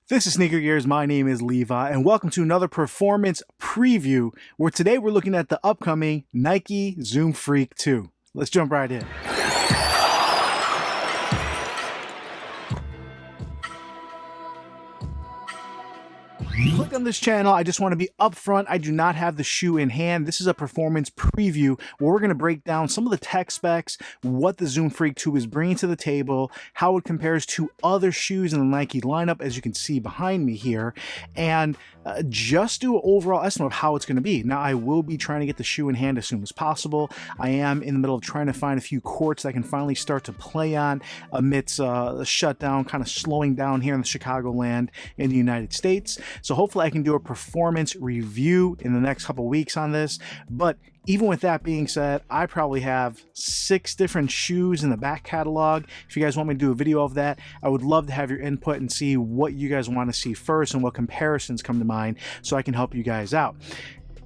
This is Sneaker Gears. My name is Levi, and welcome to another performance preview where today we're looking at the upcoming Nike Zoom Freak 2. Let's jump right in. Click on this channel. I just want to be upfront. I do not have the shoe in hand. This is a performance preview where we're going to break down some of the tech specs, what the Zoom Freak 2 is bringing to the table, how it compares to other shoes in the Nike lineup, as you can see behind me here, and just do an overall estimate of how it's going to be. Now, I will be trying to get the shoe in hand as soon as possible. I am in the middle of trying to find a few courts that I can finally start to play on amidst the shutdown, kind of slowing down here in the Chicagoland in the United States. So hopefully I can do a performance review in the next couple weeks on this. But even with that being said, I probably have 6 different shoes in the back catalog. If you guys want me to do a video of that, I would love to have your input and see what you guys want to see first and what comparisons come to mind so I can help you guys out.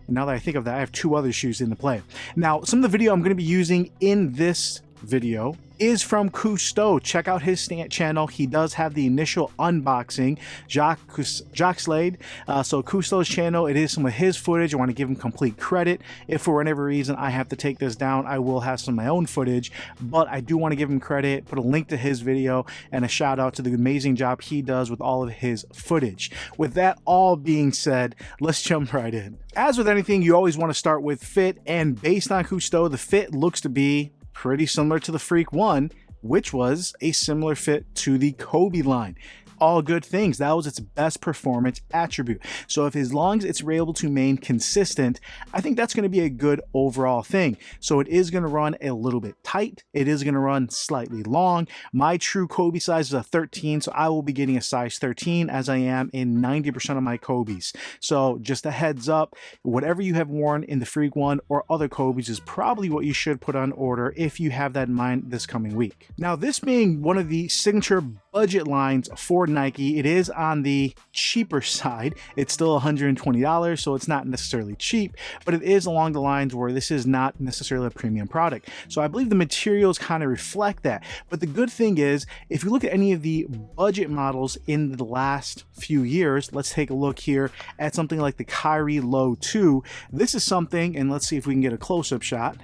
Now that I think of that, I have 2 other shoes in the play. Now, some of the video I'm going to be using in this video is from Cousteau. Check out his channel. He does have the initial unboxing, Jacques Slade. So Cousteau's channel, it is some of his footage. I want to give him complete credit. If for whatever reason I have to take this down, I will have some of my own footage, but I do want to give him credit, put a link to his video, and a shout out to the amazing job he does with all of his footage. With that all being said, let's jump right in. As with anything, you always want to start with fit, and based on Cousteau, the fit looks to be pretty similar to the Freak 1, which was a similar fit to the Kobe line. All good things. That was its best performance attribute. So if as long as it's able to remain consistent, I think that's going to be a good overall thing. So it is going to run a little bit tight. It is going to run slightly long. My true Kobe size is a 13, so I will be getting a size 13 as I am in 90% of my Kobe's. So just a heads up, whatever you have worn in the Freak 1 or other Kobe's is probably what you should put on order if you have that in mind this coming week. Now, this being one of the signature budget lines for Nike, it is on the cheaper side. It's still $120, so it's not necessarily cheap, but it is along the lines where this is not necessarily a premium product. So I believe the materials kind of reflect that. But the good thing is, if you look at any of the budget models in the last few years, let's take a look here at something like the Kyrie Low 2. This is something, and let's see if we can get a close-up shot,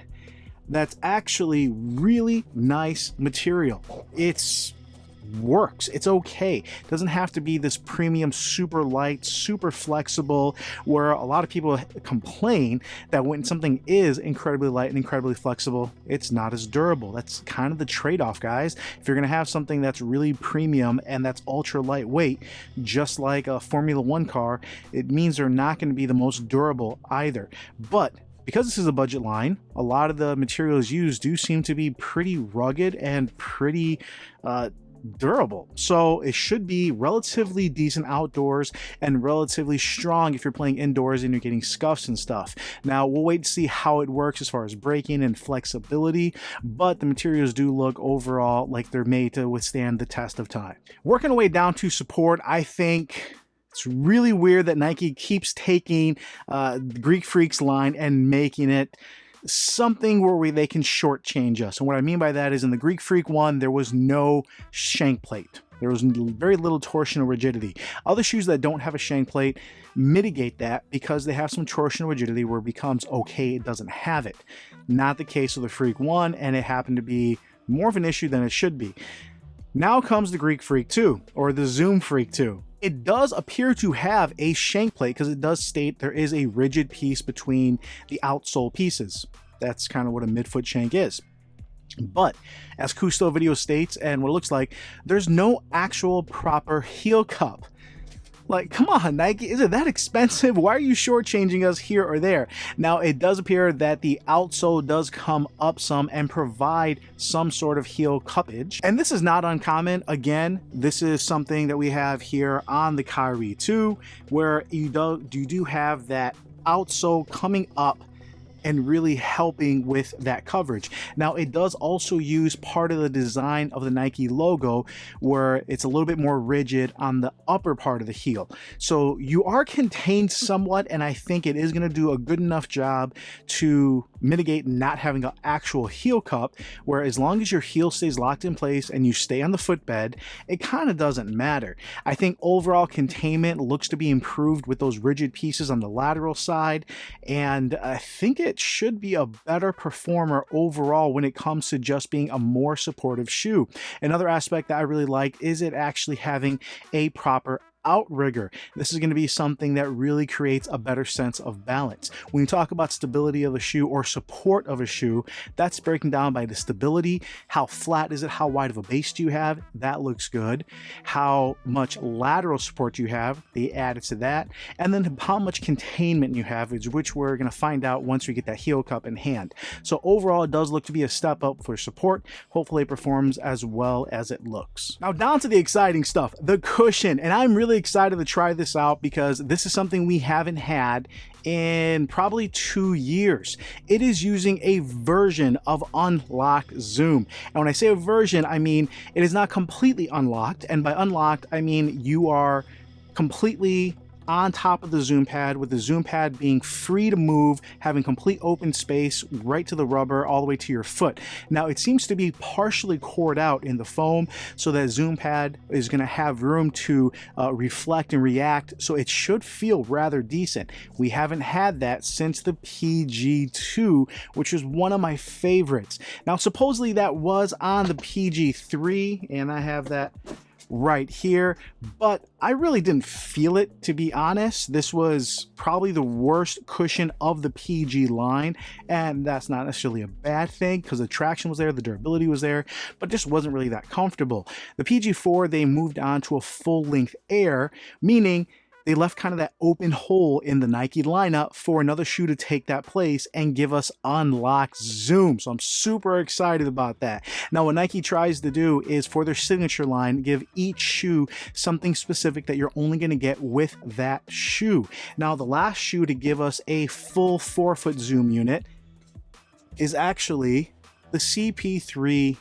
that's actually really nice material. It's works. It's okay. It doesn't have to be this premium, super light, super flexible, where a lot of people complain that when something is incredibly light and incredibly flexible, it's not as durable. That's kind of the trade-off, guys. If you're going to have something that's really premium and that's ultra lightweight, just like a Formula One car, it means they're not going to be the most durable either. But because this is a budget line, a lot of the materials used do seem to be pretty rugged and pretty durable, so it should be relatively decent outdoors and relatively strong if you're playing indoors and you're getting scuffs and stuff. Now we'll wait to see how it works as far as breaking and flexibility, but the materials do look overall like they're made to withstand the test of time. Working our way down to support, I think it's really weird that Nike keeps taking the Greek Freaks line and making it something where they can shortchange us. And what I mean by that is in the Greek Freak 1, there was no shank plate. There was very little torsional rigidity. Other shoes that don't have a shank plate mitigate that because they have some torsional rigidity where it becomes okay, it doesn't have it. Not the case with the Freak 1, and it happened to be more of an issue than it should be. Now comes the Greek Freak 2, or the Zoom Freak 2. It does appear to have a shank plate because it does state there is a rigid piece between the outsole pieces. That's kind of what a midfoot shank is. But as Cousteau video states, and what it looks like, there's no actual proper heel cup. Like, come on, Nike, is it that expensive? Why are you shortchanging us here or there? Now, it does appear that the outsole does come up some and provide some sort of heel cuppage. And this is not uncommon. Again, this is something that we have here on the Kyrie 2, where you do have that outsole coming up and really helping with that coverage. Now, it does also use part of the design of the Nike logo where it's a little bit more rigid on the upper part of the heel. So you are contained somewhat, and I think it is going to do a good enough job to mitigate not having an actual heel cup, where as long as your heel stays locked in place and you stay on the footbed, it kind of doesn't matter. I think overall containment looks to be improved with those rigid pieces on the lateral side, and I think it should be a better performer overall when it comes to just being a more supportive shoe. Another aspect that I really like is it actually having a proper outrigger. This is going to be something that really creates a better sense of balance. When you talk about stability of a shoe or support of a shoe, that's breaking down by the stability. How flat is it? How wide of a base do you have? That looks good. How much lateral support you have? They added to that. And then how much containment you have, which we're going to find out once we get that heel cup in hand. So overall, it does look to be a step up for support. Hopefully it performs as well as it looks. Now down to the exciting stuff, the cushion. And I'm really excited to try this out because this is something we haven't had in probably 2 years. It is using a version of Unlocked Zoom. And when I say a version, I mean it is not completely unlocked. And by unlocked, I mean you are completely on top of the Zoom pad, with the Zoom pad being free to move, having complete open space right to the rubber all the way to your foot. Now it seems to be partially cored out in the foam, so that Zoom pad is going to have room to reflect and react, so it should feel rather decent. We haven't had that since the PG2, which is one of my favorites. Now supposedly that was on the PG3, and I have that right here, but I really didn't feel it, to be honest. This was probably the worst cushion of the PG line, and that's not necessarily a bad thing because the traction was there, the durability was there, but just wasn't really that comfortable. The PG4, they moved on to a full-length Air, meaning they left kind of that open hole in the Nike lineup for another shoe to take that place and give us Unlocked Zoom. So I'm super excited about that. Now, what Nike tries to do is, for their signature line, give each shoe something specific that you're only going to get with that shoe. Now, the last shoe to give us a full 4-foot Zoom unit is actually the CP3.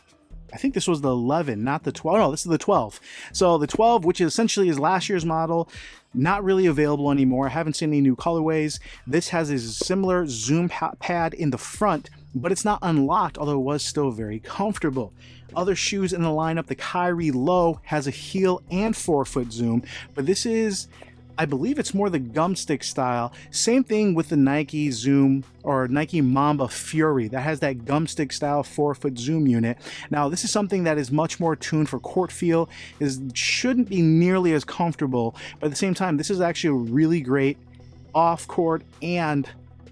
I think this was the 11, not the 12. No, this is the 12. So the 12, which essentially is last year's model, not really available anymore. I haven't seen any new colorways. This has a similar Zoom pad in the front, but it's not unlocked, although it was still very comfortable. Other shoes in the lineup, the Kyrie Low has a heel and 4-foot Zoom, but this is, I believe it's more the gum stick style. Same thing with the Nike Zoom or Nike Mamba Fury that has that gum stick style 4-foot Zoom unit. Now this is something that is much more tuned for court feel, shouldn't be nearly as comfortable, but at the same time this is actually a really great off court and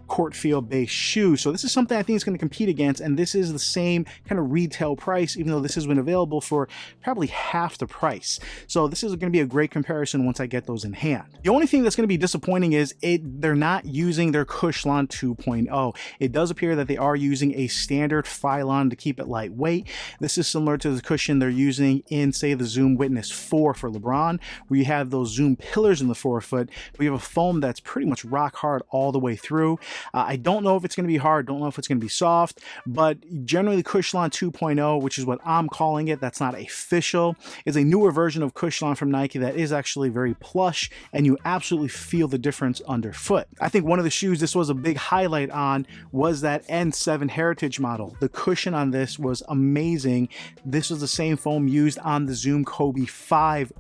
court feel based shoe. So this is something I think is going to compete against, and this is the same kind of retail price, even though this has been available for probably half the price. So this is going to be a great comparison once I get those in hand. The only thing that's going to be disappointing is they're not using their Cushlon 2.0. It does appear that they are using a standard Phylon to keep it lightweight. This is similar to the cushion they're using in, say, the Zoom Witness 4 for LeBron, where you have those Zoom pillars in the 4-foot, but you have a foam that's pretty much rock hard all the way through. I don't know if it's going to be hard, don't know if it's going to be soft, but generally Cushlon 2.0, which is what I'm calling it, that's not official, is a newer version of Cushlon from Nike that is actually very plush, and you absolutely feel the difference underfoot. I think one of the shoes this was a big highlight on was that N7 Heritage model. The cushion on this was amazing. This was the same foam used on the Zoom Kobe 5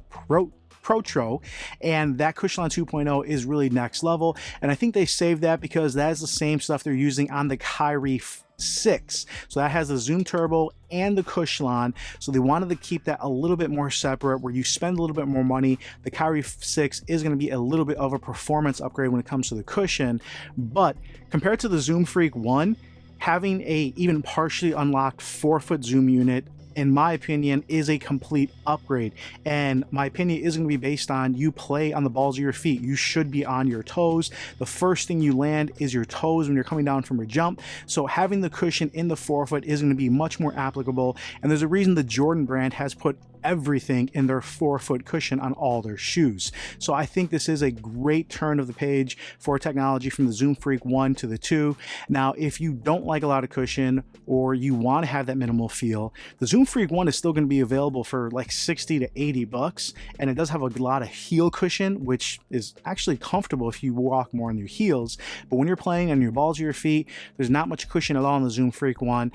Protro, and that Cushlon 2.0 is really next level, and I think they saved that because that is the same stuff they're using on the Kyrie 6. So that has the Zoom Turbo and the Cushlon, so they wanted to keep that a little bit more separate, where you spend a little bit more money. The Kyrie 6 is going to be a little bit of a performance upgrade when it comes to the cushion, but compared to the Zoom Freak 1, having a even partially unlocked 4-foot Zoom unit, in my opinion, is a complete upgrade. And my opinion is going to be based on you play on the balls of your feet. You should be on your toes. The first thing you land is your toes when you're coming down from a jump. So having the cushion in the 4-foot is going to be much more applicable. And there's a reason the Jordan brand has put everything in their forefoot cushion on all their shoes. So I think this is a great turn of the page for technology from the Zoom Freak 1 to the 2. Now, if you don't like a lot of cushion or you want to have that minimal feel, the Zoom Freak 1 is still going to be available for like 60 to 80 bucks, and it does have a lot of heel cushion, which is actually comfortable if you walk more on your heels. But when you're playing on your balls of your feet, there's not much cushion at all in the Zoom Freak 1.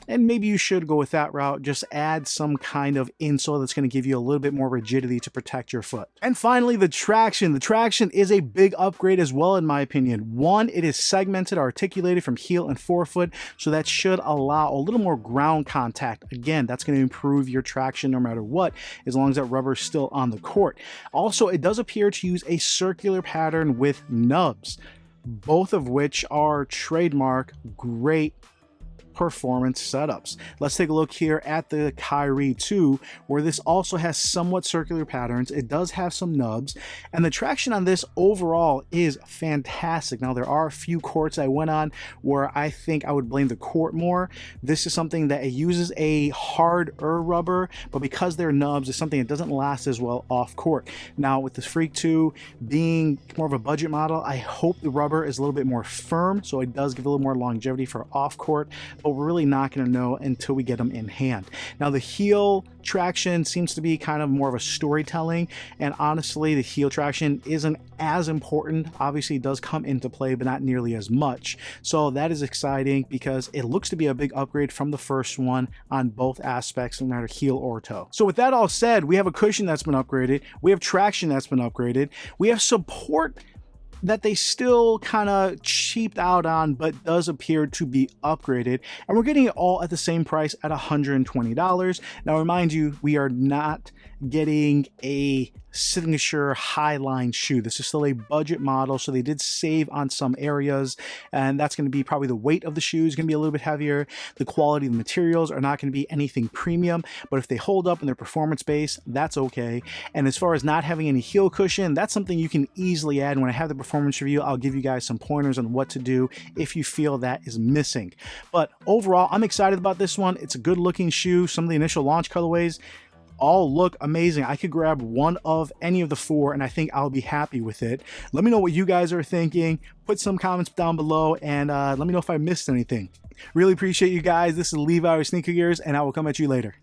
And maybe you should go with that route. Just add some kind of insole that's going to give you a little bit more rigidity to protect your foot. And finally, the traction. The traction is a big upgrade as well, in my opinion. One, it is segmented, articulated from heel and forefoot, so that should allow a little more ground contact. Again, that's going to improve your traction no matter what, as long as that rubber is still on the court. Also, it does appear to use a circular pattern with nubs, both of which are trademark great performance setups. Let's take a look here at the Kyrie 2, where this also has somewhat circular patterns. It does have some nubs, and the traction on this overall is fantastic. Now, there are a few courts I went on where I think I would blame the court more. This is something that it uses a harder rubber, but because they're nubs, it's something that doesn't last as well off court. Now, with the Freak 2 being more of a budget model, I hope the rubber is a little bit more firm, so it does give a little more longevity for off court, but we're really not going to know until we get them in hand. Now, the heel traction seems to be kind of more of a storytelling, and honestly, the heel traction isn't as important. Obviously, it does come into play, but not nearly as much. So that is exciting because it looks to be a big upgrade from the first one on both aspects, no matter heel or toe. So with that all said, we have a cushion that's been upgraded, we have traction that's been upgraded, we have support that they still kind of cheaped out on, but does appear to be upgraded, and we're getting it all at the same price at $120. Now, remind you, we are not getting a signature highline shoe. This is still a budget model, so they did save on some areas, and that's going to be probably the weight of the shoe is going to be a little bit heavier. The quality of the materials are not going to be anything premium, but if they hold up in their performance base, that's okay. And as far as not having any heel cushion, that's something you can easily add. When I have the performance review, I'll give you guys some pointers on what to do if you feel that is missing. But overall, I'm excited about this one. It's a good looking shoe. Some of the initial launch colorways all look amazing. I could grab one of any of the four and I think I'll be happy with it. Let me know what you guys are thinking. Put some comments down below, and let me know if I missed anything. Really appreciate you guys. This is Levi with Sneaker Gears, and I will come at you later.